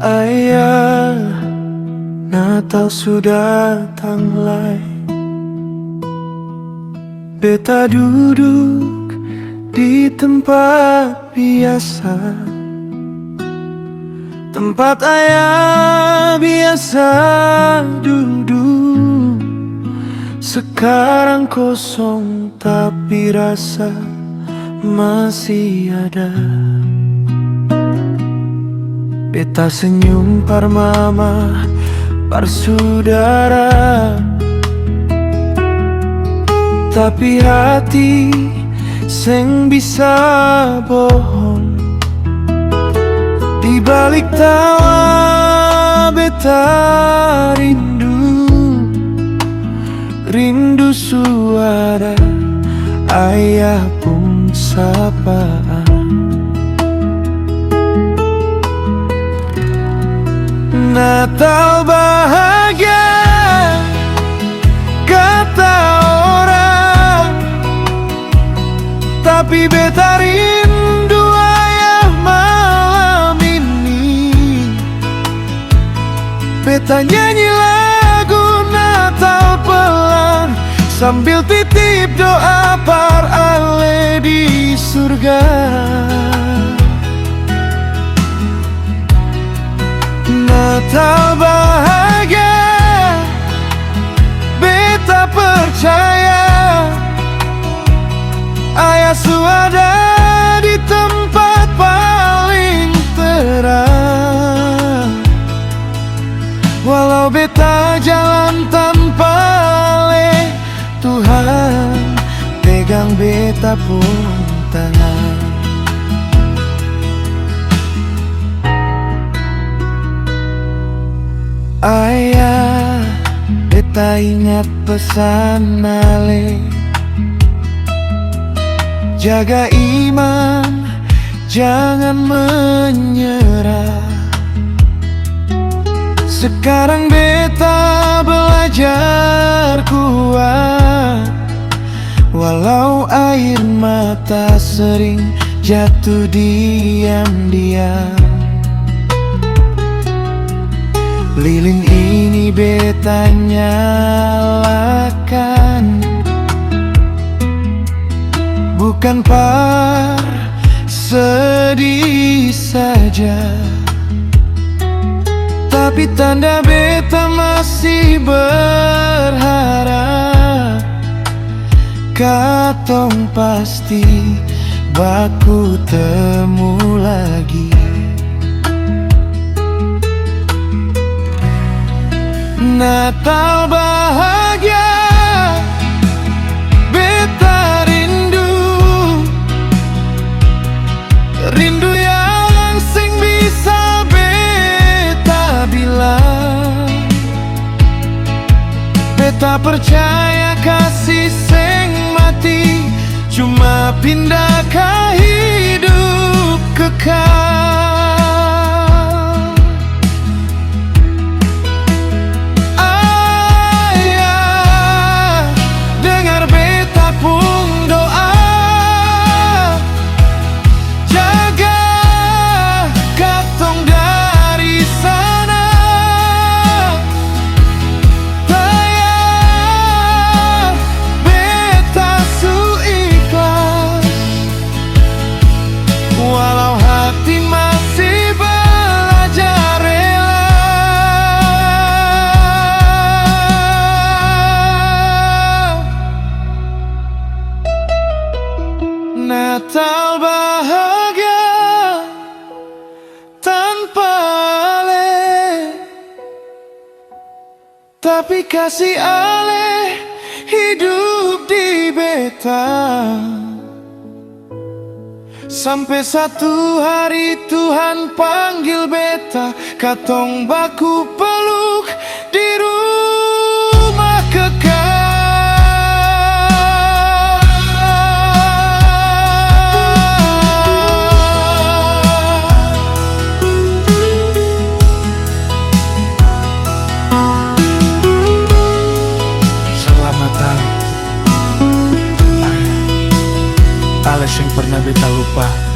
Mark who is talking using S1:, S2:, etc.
S1: Ayah, Natal sudah datang lai. Beta duduk di tempat biasa, tempat ayah biasa duduk. Sekarang kosong tapi rasa masih ada. Beta senyum par mama, par saudara, tapi hati seng bisa bohong. Di balik tawa beta rindu, rindu suara ayah pun sapaan. Natal bahagia kata orang, tapi beta rindu ayah malam ini. Beta nyanyi lagu Natal pelan, sambil titip doa par ale di surga. Natal bahagia, beta percaya ayah suada di tempat paling terang. Walau beta jalan tanpa le, Tuhan pegang beta pun tangan. Ayah, beta ingat pesan ale, jaga iman, jangan menyerah. Sekarang beta belajar kuat, walau air mata sering jatuh diam-diam. Lilin ini beta nyalakan, bukan par sedih saja, tapi tanda beta masih berharap katong pasti baku temu lagi. Natal bahagia, beta rindu, rindu yang sing bisa beta bilang. Beta percaya kasih sing mati, cuma pindah ke hidup kekal. Natal bahagia tanpa ale, tapi kasih ale hidup di beta. Sampai satu hari Tuhan panggil beta, katong baku peluk di rumah kekal. Ale yang pernah beta lupa.